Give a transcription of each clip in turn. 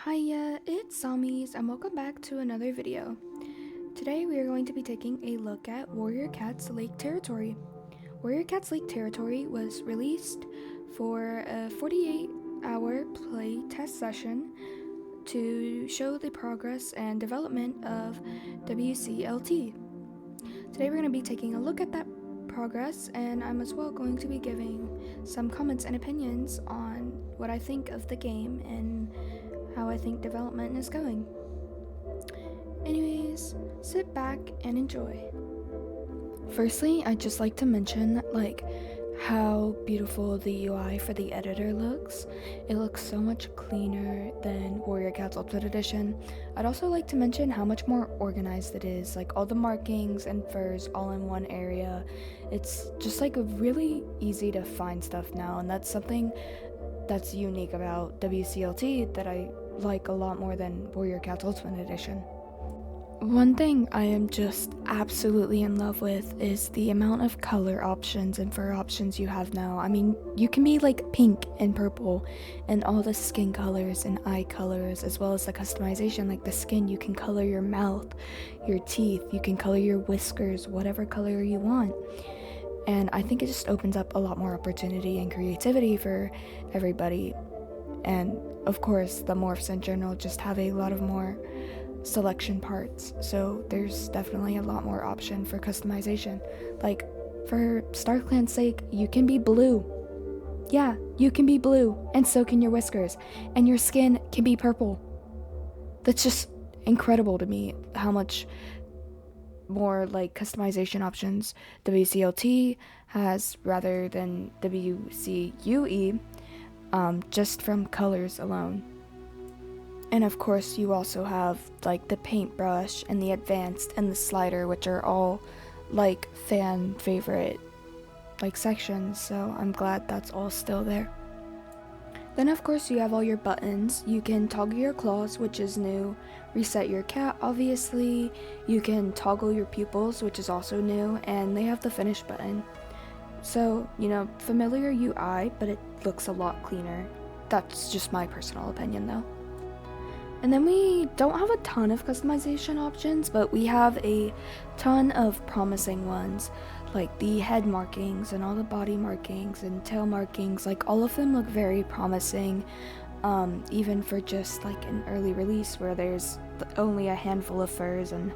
Hiya, it's Zzomiez and welcome back to another video. Today we are going to be taking a look at Warrior Cat's Lake Territory. Warrior Cat's Lake Territory was released for a 48-hour play test session to show the progress and development of WCLT. Today we're going to be taking a look at that progress, and I'm as well going to be giving some comments and opinions on what I think of the game and how I think development is going. Anyways, sit back and enjoy. Firstly, I'd just like to mention how beautiful the UI for the editor looks. It looks so much cleaner than Warrior Cat's Ultimate Edition. I'd also like to mention how much more organized it is, all the markings and furs all in one area. It's just really easy to find stuff now, and that's something that's unique about WCLT that I like a lot more than Warrior Cat's Ultimate Edition. One thing I am just absolutely in love with is the amount of color options and fur options you have now. I mean, you can be pink and purple and all the skin colors and eye colors, as well as the customization, like the skin. You can color your mouth, your teeth, you can color your whiskers, whatever color you want. And I think it just opens up a lot more opportunity and creativity for everybody. And of course, the morphs in general just have a lot of more selection parts, so there's definitely a lot more option for customization. For StarClan's sake, you can be blue. Yeah, you can be blue, and so can your whiskers, and your skin can be purple. That's just incredible to me, how much more customization options WCLT has rather than WCUE, just from colors alone. And of course, you also have the paintbrush and the advanced and the slider, which are all fan favorite sections, so I'm glad that's all still there. Then of course you have all your buttons. You can toggle your claws, which is new, reset your cat, obviously, you can toggle your pupils, which is also new, and they have the finish button. So, familiar UI, but it looks a lot cleaner. That's just my personal opinion though. And then we don't have a ton of customization options, but we have a ton of promising ones, like the head markings and all the body markings and tail markings. All of them look very promising, even for just an early release where there's only a handful of furs and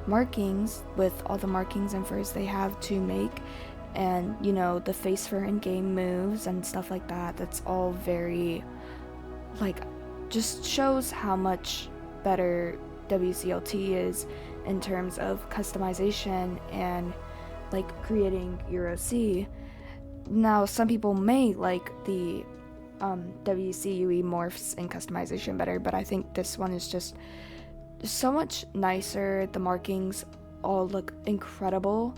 markings. With all the markings and furs they have to make, and the face fur and game moves and stuff like that, that's all very just shows how much better WCLT is in terms of customization and creating EuroC. Now, some people may like the WCUE morphs and customization better, but I think this one is just so much nicer. The markings all look incredible,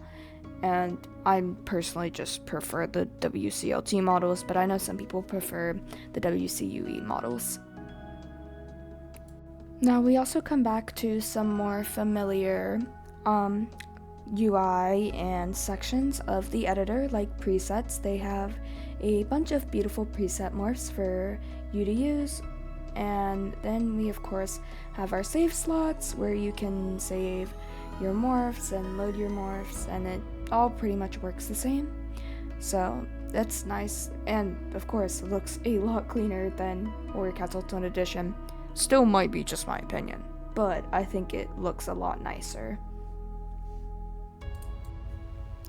and I personally just prefer the WCLT models, but I know some people prefer the WCUE models. Now we also come back to some more familiar UI and sections of the editor, like presets. They have a bunch of beautiful preset morphs for you to use, and then we of course have our save slots where you can save your morphs and load your morphs, and it all pretty much works the same. So that's nice, and of course it looks a lot cleaner than Warrior Cat's Ultimate Edition. Still might be just my opinion, but I think it looks a lot nicer.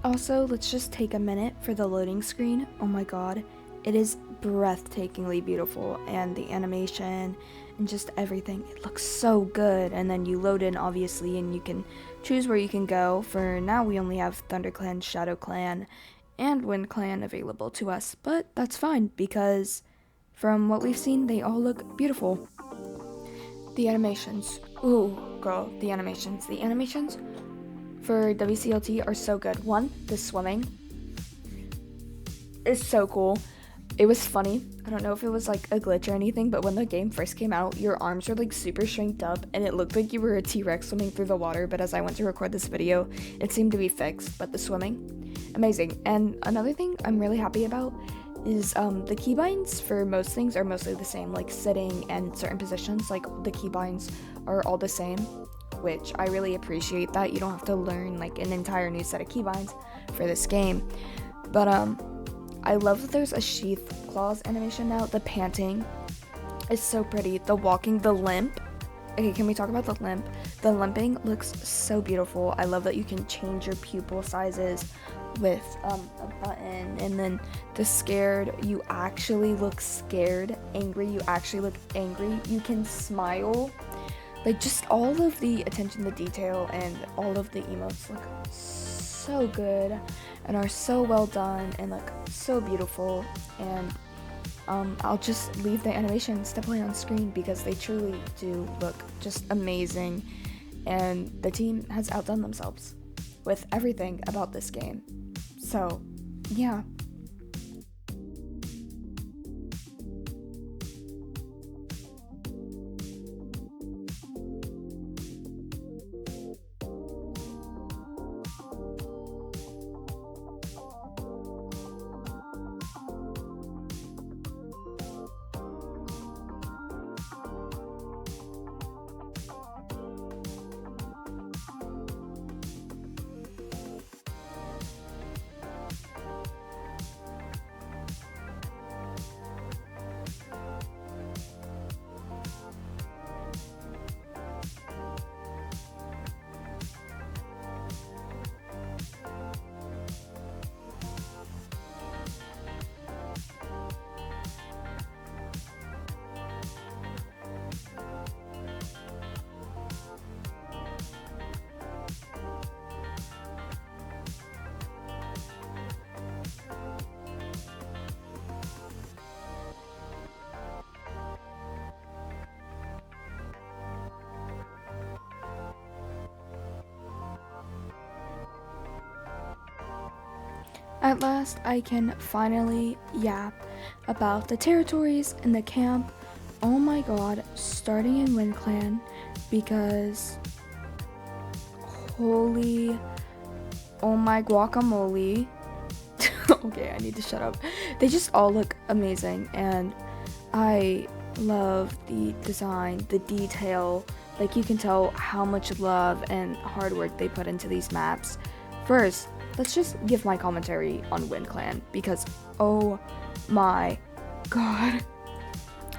Also, let's just take a minute for the loading screen. Oh my god, it is breathtakingly beautiful, and the animation and just everything, it looks so good. And then you load in, obviously, and you can choose where you can go. For now, we only have Thunderclan, Shadowclan, and Windclan available to us, but that's fine because from what we've seen, they all look beautiful. The animations. Ooh, girl, the animations. The animations for WCLT are so good. One, the swimming is so cool. It was funny. I don't know if it was a glitch or anything, but when the game first came out, your arms were super shrinked up, and it looked like you were a T-Rex swimming through the water, but as I went to record this video, it seemed to be fixed. But the swimming, amazing. And another thing I'm really happy about is the keybinds for most things are mostly the same, like sitting and certain positions, like the keybinds are all the same, which I really appreciate that. You don't have to learn like an entire new set of keybinds for this game. But I love that there's a sheath claws animation now. The panting is so pretty. The walking, the limp. Okay, can we talk about the limp? The limping looks so beautiful. I love that you can change your pupil sizes with a button. And then the scared, you actually look scared. Angry, you actually look angry. You can smile. Like, just all of the attention to detail and all of the emotes look so good and are so well done and look so beautiful. And I'll just leave the animations to play on screen because they truly do look just amazing, and the team has outdone themselves with everything about this game. So, yeah. At last, I can finally yap about the territories and the camp. Oh my god, starting in Windclan, because holy, oh my guacamole. Okay, I need to shut up. They just all look amazing, and I love the design, the detail. Like, you can tell how much love and hard work they put into these maps. First, let's just give my commentary on Windclan, because oh my god.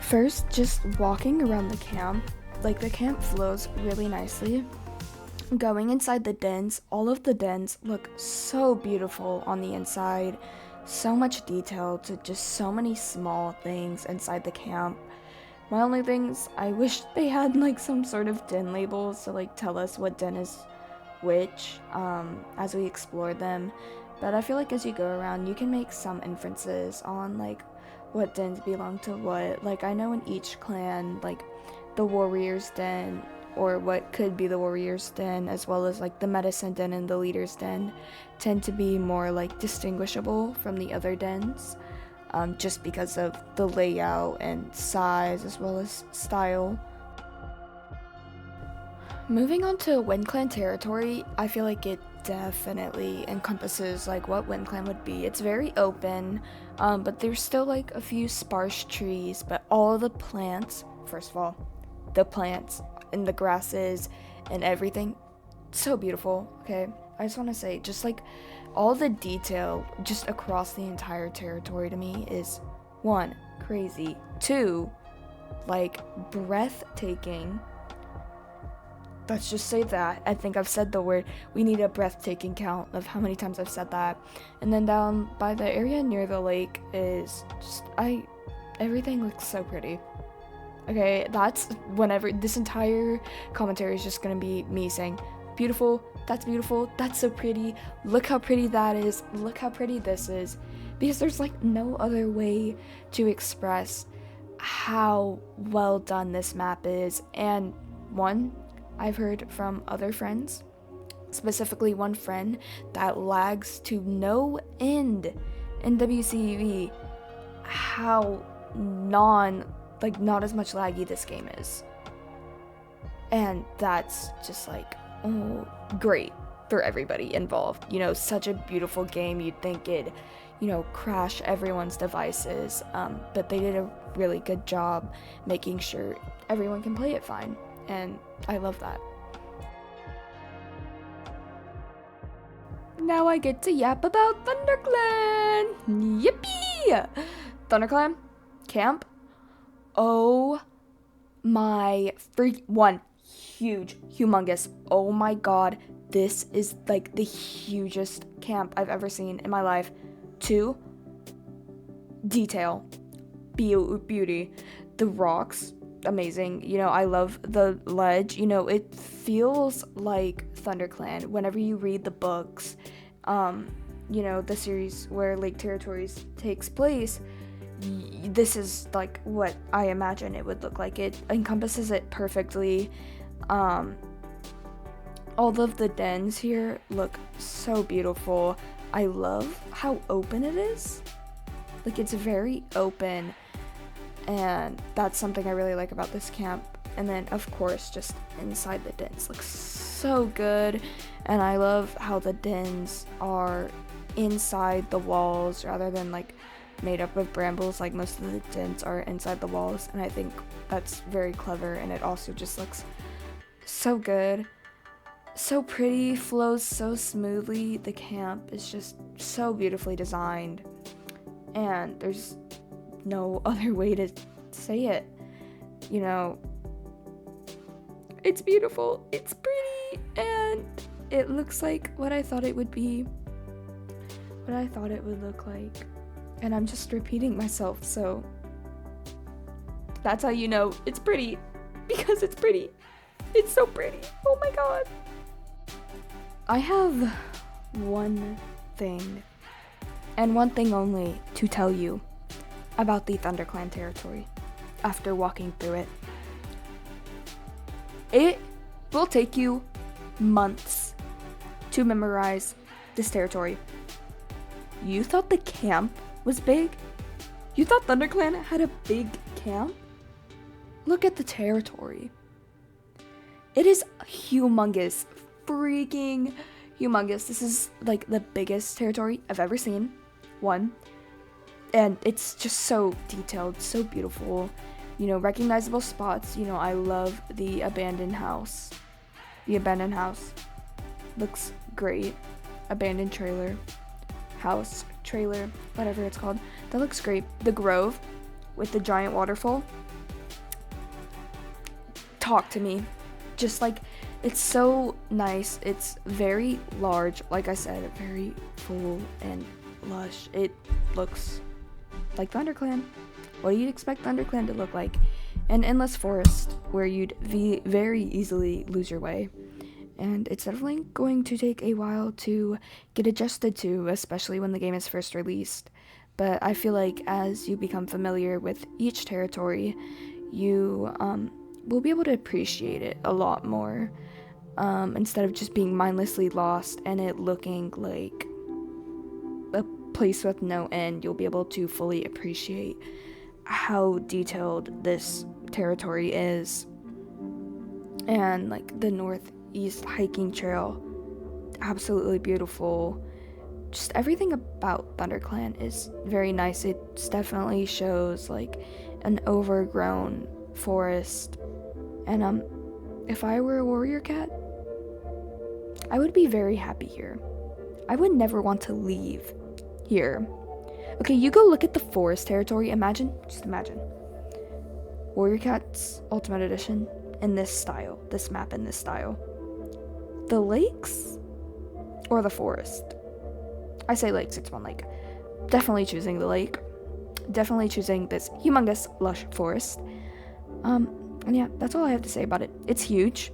First, just walking around the camp, like the camp flows really nicely. Going inside the dens, all of the dens look so beautiful on the inside. So much detail to just so many small things inside the camp. My only things, I wish they had like some sort of den labels to like tell us what den is which as we explore them. But I feel like as you go around, you can make some inferences on like what dens belong to what. Like, I know in each clan, like the warrior's den, or what could be the warrior's den, as well as like the medicine den and the leader's den, tend to be more like distinguishable from the other dens, just because of the layout and size as well as style. Moving on to Windclan Territory, I feel like it definitely encompasses like what Windclan would be. It's very open, but there's still like a few sparse trees, but all of the plants, first of all, the plants and the grasses and everything, so beautiful. Okay, I just want to say, just like all the detail just across the entire territory to me is, one, crazy, two, like breathtaking. Let's just say that. I think I've said the word. We need a breathtaking count of how many times I've said that. And then down by the area near the lake is just, everything looks so pretty. Okay, that's whenever, this entire commentary is just gonna be me saying, beautiful, that's so pretty, look how pretty that is, look how pretty this is. Because there's like no other way to express how well done this map is. And one, I've heard from other friends, specifically one friend that lags to no end in WCV, how not as much laggy this game is. And that's just like, oh, great. for everybody involved. You know, such a beautiful game. You'd think it'd, you know, crash everyone's devices, but they did a really good job making sure everyone can play it fine, and I love that. Now I get to yap about Thunderclan! Yippee! Thunderclan Camp. Oh my one, huge, humongous. Oh my god, this is like the hugest camp I've ever seen in my life. 2, detail, beauty. The rocks, amazing. You know, I love the ledge. You know, it feels like ThunderClan whenever you read the books. You know, the series where Lake Territories takes place. This is like what I imagine it would look like. It encompasses it perfectly. All of the dens here look so beautiful. I love how open it is. Like, it's very open, and that's something I really like about this camp. And then, of course, just inside the dens looks so good. And I love how the dens are inside the walls rather than like made up of brambles. Like, most of the dens are inside the walls, and I think that's very clever. And it also just looks so good, so pretty, flows so smoothly. The camp is just so beautifully designed, and there's no other way to say it. You know, it's beautiful, it's pretty, and it looks like what I thought it would be, what I thought it would look like. And I'm just repeating myself, so that's how you know it's pretty, because it's pretty. It's so pretty. Oh my god. I have one thing, and one thing only, to tell you about the Thunderclan Territory after walking through it. It will take you months to memorize this territory. You thought the camp was big? You thought ThunderClan had a big camp? Look at the territory. It is humongous, freaking humongous. This is like the biggest territory I've ever seen. One. And it's just so detailed, so beautiful. You know, recognizable spots. You know, I love the abandoned house. The abandoned house looks great. Abandoned trailer. House, trailer, whatever it's called. That looks great. The grove with the giant waterfall. Talk to me. Just like, it's so nice. It's very large, like I said, very full and lush. It looks like ThunderClan. What do you expect ThunderClan to look like? An endless forest where you'd very easily lose your way. And it's definitely going to take a while to get adjusted to, especially when the game is first released. But I feel like as you become familiar with each territory, you will be able to appreciate it a lot more, instead of just being mindlessly lost and it looking like a place with no end. You'll be able to fully appreciate how detailed this territory is. And like the northeast hiking trail, absolutely beautiful. Just everything about ThunderClan is very nice. It definitely shows like an overgrown forest. And if I were a warrior cat, I would be very happy here. I would never want to leave here. Okay, you go look at the forest territory. Just imagine. Warrior Cats Ultimate Edition in this style, this map in this style. The lakes or the forest? I say lakes, it's one lake. Definitely choosing the lake. Definitely choosing this humongous lush forest. And yeah, that's all I have to say about it. It's huge.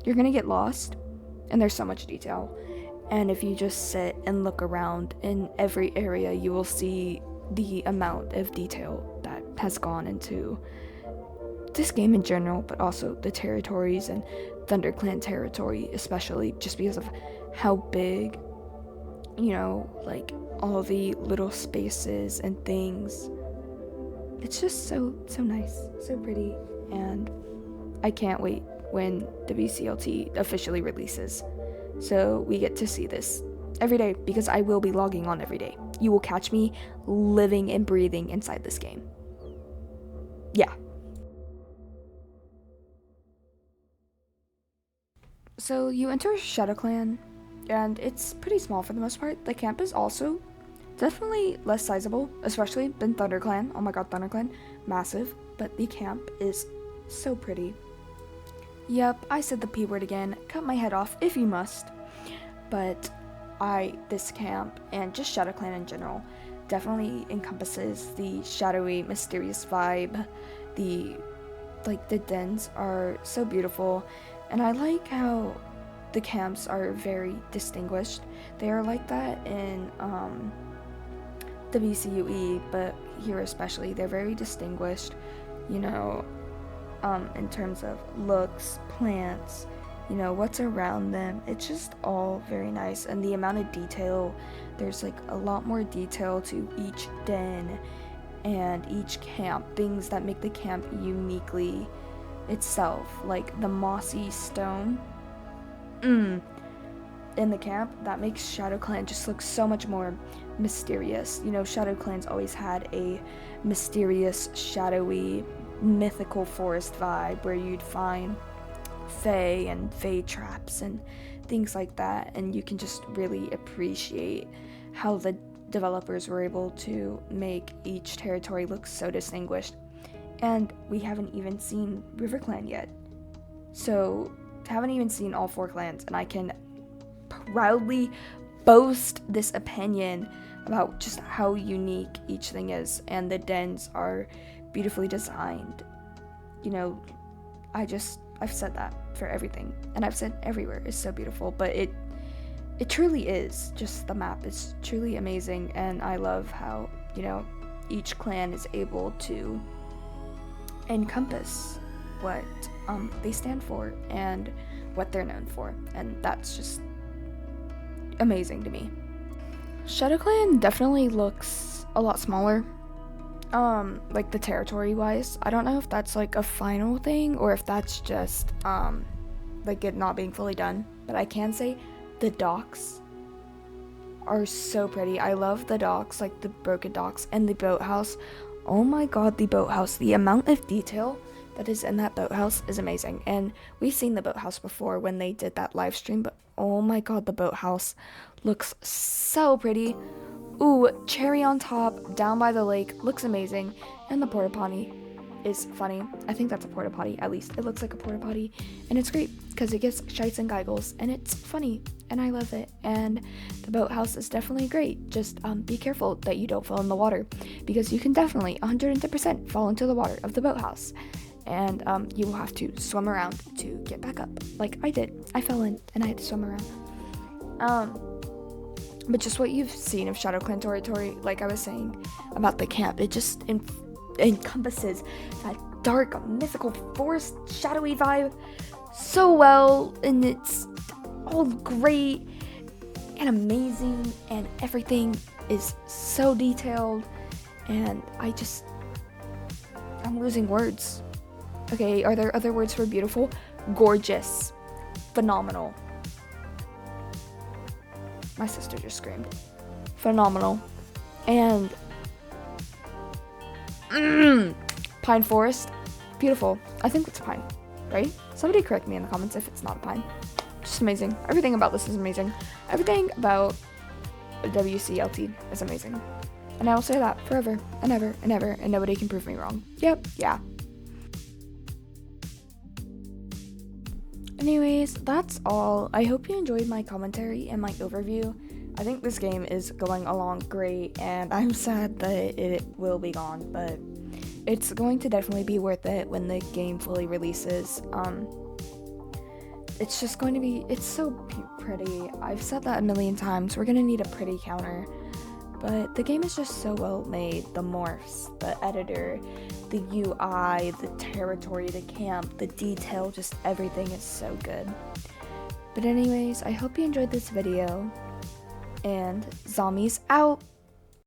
You're gonna get lost, and there's so much detail. And if you just sit and look around in every area, you will see the amount of detail that has gone into this game in general, but also the territories and Thunderclan Territory especially, just because of how big, you know, like all the little spaces and things. It's just so nice, so pretty, and I can't wait when the BCLT officially releases. So we get to see this every day because I will be logging on every day. You will catch me living and breathing inside this game. Yeah. So you enter Shadowclan, and it's pretty small for the most part. The camp is also definitely less sizable, especially than Thunderclan. Oh my god, Thunderclan, massive. But the camp is so pretty. Yep, I said the P word again. Cut my head off if you must. But this camp, and just Shadowclan in general, definitely encompasses the shadowy, mysterious vibe. The dens are so beautiful, and I like how the camps are very distinguished. They are like that in WCUE, but here especially, they're very distinguished, you know, in terms of looks, plants, you know, what's around them. It's just all very nice, and the amount of detail, there's like a lot more detail to each den and each camp, things that make the camp uniquely itself, like the mossy stone in the camp that makes Shadowclan just look so much more mysterious. You know, Shadowclan's always had a mysterious, shadowy, mythical forest vibe where you'd find fae and fae traps and things like that, and you can just really appreciate how the developers were able to make each territory look so distinguished. And we haven't even seen RiverClan yet, so haven't even seen all 4 clans, and I can proudly boast this opinion about just how unique each thing is, and the dens are beautifully designed. You know, I've said that for everything, and I've said everywhere is so beautiful, but it truly is. Just the map is truly amazing, and I love how, you know, each clan is able to encompass what they stand for and what they're known for, and that's just amazing to me. Shadowclan definitely looks a lot smaller, like the territory wise. I don't know if that's like a final thing or if that's just like it not being fully done, but I can say the docks are so pretty. I love the docks, like the broken docks, and the boathouse. Oh my god, the boathouse, the amount of detail that is in that boathouse is amazing. And we've seen the boathouse before when they did that live stream, but oh my god, the boathouse looks so pretty. Ooh, cherry on top, down by the lake, looks amazing. And the porta potty is funny. I think that's a porta potty, at least. It looks like a porta potty, and it's great because it gets shites and giggles, and it's funny, and I love it. And the boathouse is definitely great. Just be careful that you don't fall in the water, because you can definitely 110% fall into the water of the boathouse, and you will have to swim around to get back up, like I did. I fell in, and I had to swim around. But just what you've seen of Shadowclan Territory, like I was saying about the camp, it just encompasses that dark, mythical forest, shadowy vibe so well, and it's all great and amazing, and everything is so detailed, and I'm losing words. Okay, are there other words for beautiful? Gorgeous. Phenomenal. My sister just screamed. Phenomenal. And pine forest. Beautiful. I think it's pine, right? Somebody correct me in the comments if it's not a pine. Just amazing. Everything about this is amazing. Everything about WCLT is amazing. And I will say that forever and ever and ever, and nobody can prove me wrong. Yep, yeah. Anyways, that's all. I hope you enjoyed my commentary and my overview. I think this game is going along great, and I'm sad that it will be gone, but it's going to definitely be worth it when the game fully releases. It's just going to be, it's so pretty. I've said that a million times. We're going to need a pretty counter, but the game is just so well made. The morphs, the editor, the UI, the territory, the camp, the detail, just everything is so good. But anyways, I hope you enjoyed this video, and Zzomiez out!